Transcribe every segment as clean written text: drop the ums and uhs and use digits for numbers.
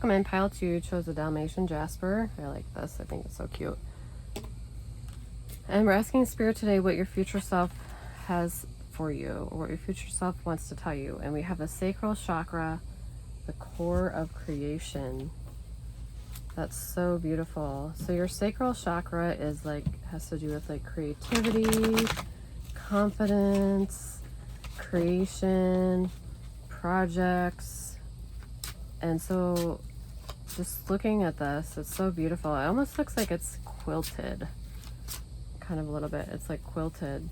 Come in, pile 2 chose a Dalmatian Jasper. I like this. I think it's so cute. And we're asking Spirit today what your future self has for you, or what your future self wants to tell you. And we have the sacral chakra, the core of creation. That's so beautiful. So your sacral chakra is like, has to do with like creativity, confidence, creation, projects. And so just looking at this, it's so beautiful. It almost looks like it's quilted, kind of a little bit. It's like quilted.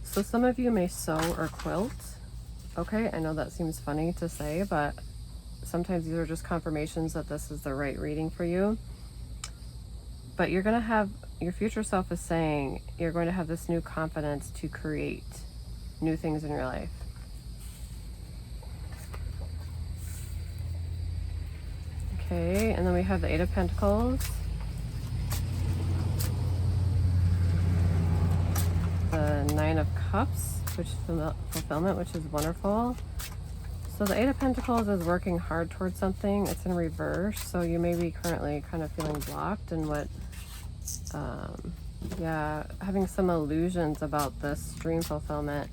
So some of you may sew or quilt. Okay, I know that seems funny to say, but sometimes these are just confirmations that this is the right reading for you. But you're going to have, your future self is saying, you're going to have this new confidence to create new things in your life. Okay, and then we have the 8 of Pentacles, the 9 of Cups, which is fulfillment, which is wonderful. So the 8 of Pentacles is working hard towards something. It's in reverse, so you may be currently kind of feeling blocked in what, yeah, having some illusions about this dream fulfillment.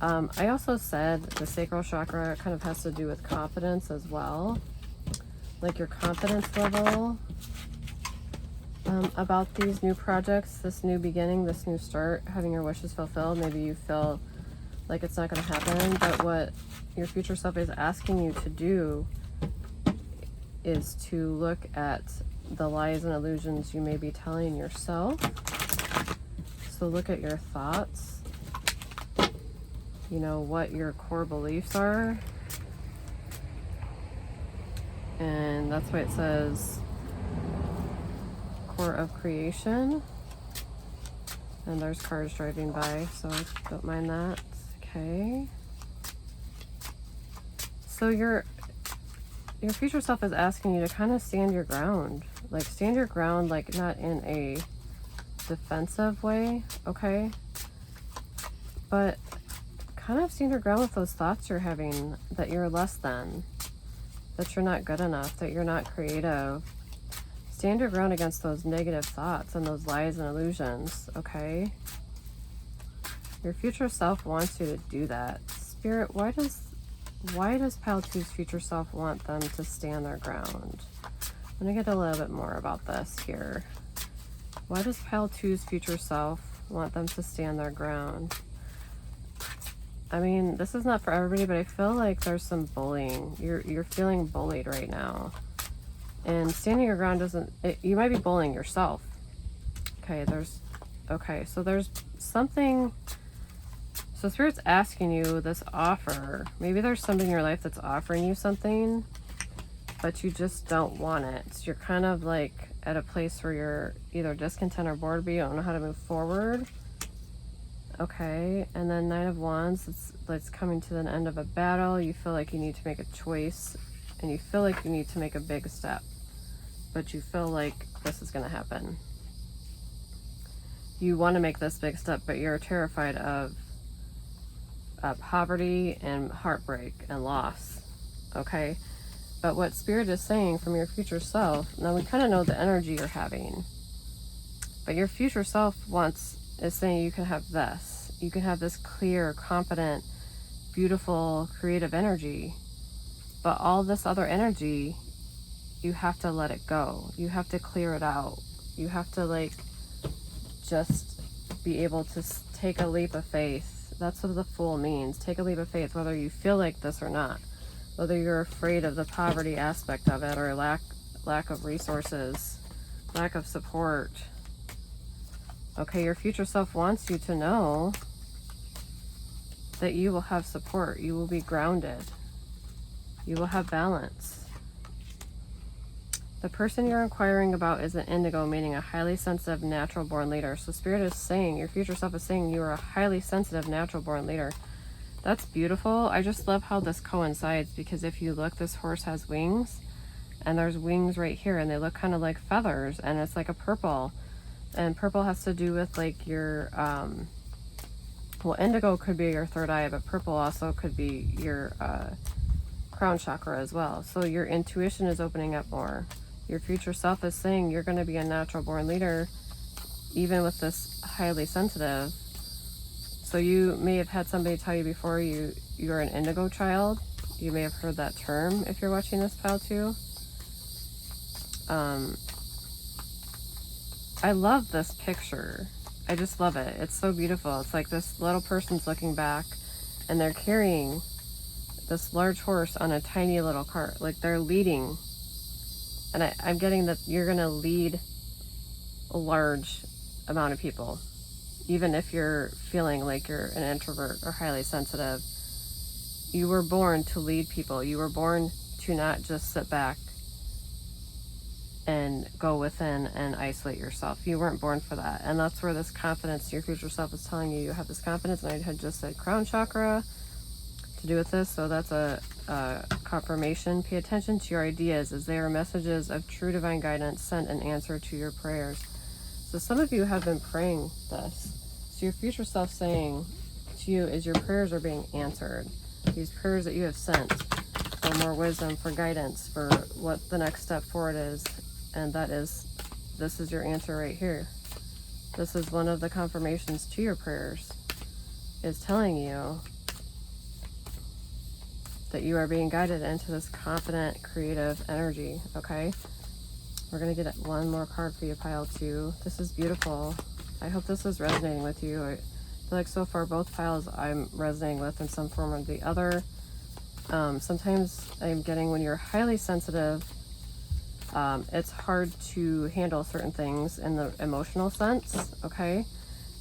I also said the sacral chakra kind of has to do with confidence as well. Like your confidence level about these new projects, this new beginning, this new start, having your wishes fulfilled. Maybe you feel like it's not going to happen, but what your future self is asking you to do is to look at the lies and illusions you may be telling yourself. So look at your thoughts, you know, what your core beliefs are. And that's why it says core of creation. And there's cars driving by, so don't mind that. Okay. So your future self is asking you to kind of stand your ground. Like stand your ground, like not in a defensive way, okay? But kind of stand your ground with those thoughts you're having, that you're less than, that you're not good enough, that you're not creative. Stand your ground against those negative thoughts and those lies and illusions, okay? Your future self wants you to do that. Spirit, why does Pile 2's future self want them to stand their ground? I'm going to get a little bit more about this here. Why does Pile 2's future self want them to stand their ground? I mean, this is not for everybody, but I feel like there's some bullying. You're feeling bullied right now. And standing your ground doesn't, you might be bullying yourself. Okay, so there's something, so Spirit's asking you this offer. Maybe there's something in your life that's offering you something, but you just don't want it. You're kind of like at a place where you're either discontent or bored, but you don't know how to move forward. Okay, and then 9 of Wands, it's coming to the end of a battle. You feel like you need to make a choice, and you feel like you need to make a big step, but you feel like this is going to happen. You want to make this big step, but you're terrified of poverty and heartbreak and loss, okay? But what Spirit is saying from your future self, now we kind of know the energy you're having, but your future self is saying you can have this. You can have this clear, confident, beautiful, creative energy, but all this other energy, you have to let it go. You have to clear it out. You have to like just be able to take a leap of faith. That's what the Fool means. Take a leap of faith, whether you feel like this or not, whether you're afraid of the poverty aspect of it, or lack of resources, lack of support. Okay, your future self wants you to know that you will have support. You will be grounded. You will have balance. The person you're inquiring about is an indigo, meaning a highly sensitive, natural-born leader. So Spirit is saying, your future self is saying you are a highly sensitive, natural-born leader. That's beautiful. I just love how this coincides, because if you look, this horse has wings, and there's wings right here, and they look kind of like feathers, and it's like a purple. And purple has to do with like your, well, indigo could be your third eye, but purple also could be your crown chakra as well. So your intuition is opening up more. Your future self is saying you're going to be a natural born leader, even with this highly sensitive. So you may have had somebody tell you before you're an indigo child. You may have heard that term if you're watching this pile too. I love this picture. I just love it. It's so beautiful. It's like this little person's looking back and they're carrying this large horse on a tiny little cart. Like they're leading. And I'm getting that you're going to lead a large amount of people. Even if you're feeling like you're an introvert or highly sensitive, you were born to lead people. You were born to not just sit back and go within and isolate yourself. You weren't born for that. And that's where this confidence, your future self is telling you have this confidence. And I had just said crown chakra to do with this. So that's a confirmation. Pay attention to your ideas as they are messages of true divine guidance sent in answer to your prayers. So some of you have been praying this. So your future self saying to you is your prayers are being answered. These prayers that you have sent for more wisdom, for guidance, for what the next step forward is. And that is, this is your answer right here. This is one of the confirmations to your prayers, is telling you that you are being guided into this confident, creative energy, okay? We're going to get one more card for you, pile 2. This is beautiful. I hope this is resonating with you. I feel like so far both piles I'm resonating with in some form or the other. Sometimes I'm getting when you're highly sensitive, it's hard to handle certain things in the emotional sense, okay?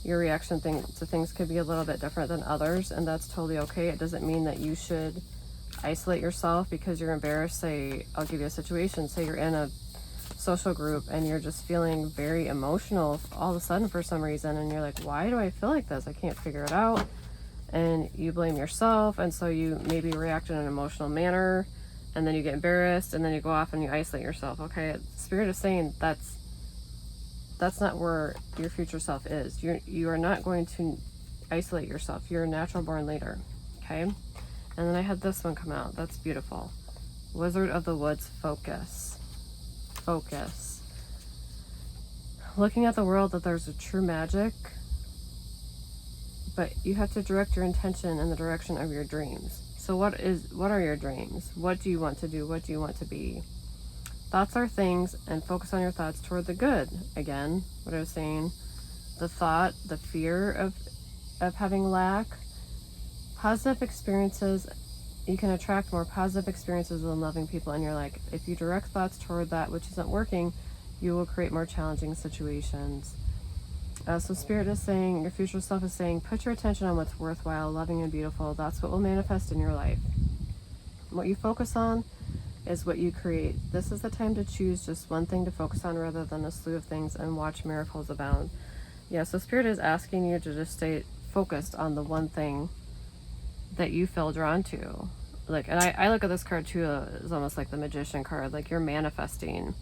Your reaction to things could be a little bit different than others, and that's totally okay. It doesn't mean that you should isolate yourself because you're embarrassed. Say, I'll give you a situation. Say you're in a social group and you're just feeling very emotional all of a sudden for some reason, and you're like, why do I feel like this? I can't figure it out. And you blame yourself, and so you maybe react in an emotional manner, and then you get embarrassed, and then you go off and you isolate yourself. Okay, Spirit is saying that's not where your future self is. You are not going to isolate yourself. You're a natural born leader. Okay, and then I had this one come out. That's beautiful. Wizard of the Woods, focus. Focus. Looking at the world, that there's a true magic, but you have to direct your intention in the direction of your dreams. So what are your dreams? What do you want to do? What do you want to be? Thoughts are things, and focus on your thoughts toward the good. Again, what I was saying, the thought, the fear of having lack, positive experiences. You can attract more positive experiences and loving people in your life. If you direct thoughts toward that which isn't working, you will create more challenging situations. So Spirit is saying, your future self is saying, put your attention on what's worthwhile, loving, and beautiful. That's what will manifest in your life. What you focus on is what you create. This is the time to choose just one thing to focus on rather than a slew of things, and watch miracles abound. Yeah, so Spirit is asking you to just stay focused on the one thing that you feel drawn to. Like, and I look at this card too as almost like the Magician card. Like, you're manifesting.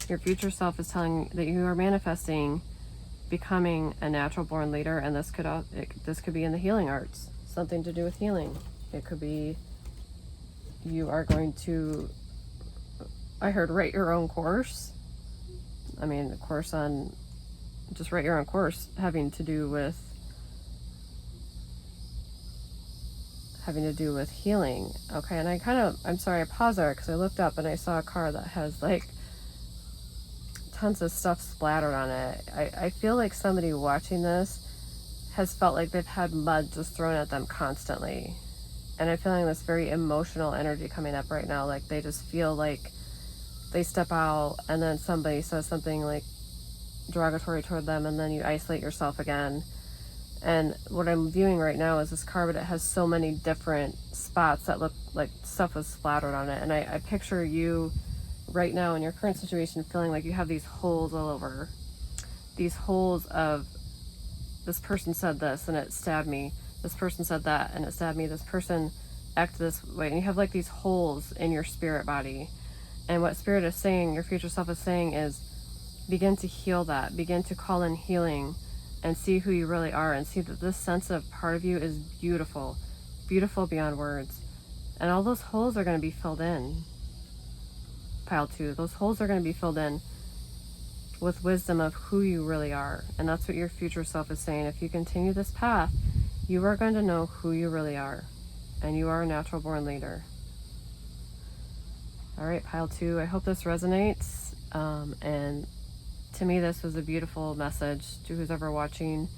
Your future self is telling that you are manifesting becoming a natural born leader, and this could be in the healing arts, something to do with healing. It could be you are going to, I heard, write your own course. I mean, a course on, just write your own course having to do with healing. Okay, and I'm sorry, I paused there because I looked up and I saw a card that has like tons of stuff splattered on it. I feel like somebody watching this has felt like they've had mud just thrown at them constantly. And I'm feeling this very emotional energy coming up right now. Like, they just feel like they step out and then somebody says something like derogatory toward them, and then you isolate yourself again. And what I'm viewing right now is this card, but it has so many different spots that look like stuff was splattered on it. And I picture you right now in your current situation feeling like you have these holes all over. These holes of, this person said this and it stabbed me. This person said that and it stabbed me. This person acted this way. And you have like these holes in your spirit body. And what Spirit is saying, your future self is saying, is begin to heal that. Begin to call in healing and see who you really are, and see that this sensitive part of you is beautiful. Beautiful beyond words. And all those holes are going to be filled in. Pile 2. Those holes are going to be filled in with wisdom of who you really are. And that's what your future self is saying. If you continue this path, you are going to know who you really are. And you are a natural born leader. All right, pile 2. I hope this resonates. And to me, this was a beautiful message to who's ever watching.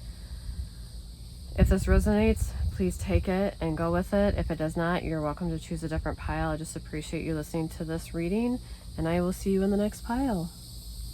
If this resonates, please take it and go with it. If it does not, you're welcome to choose a different pile. I just appreciate you listening to this reading, and I will see you in the next pile.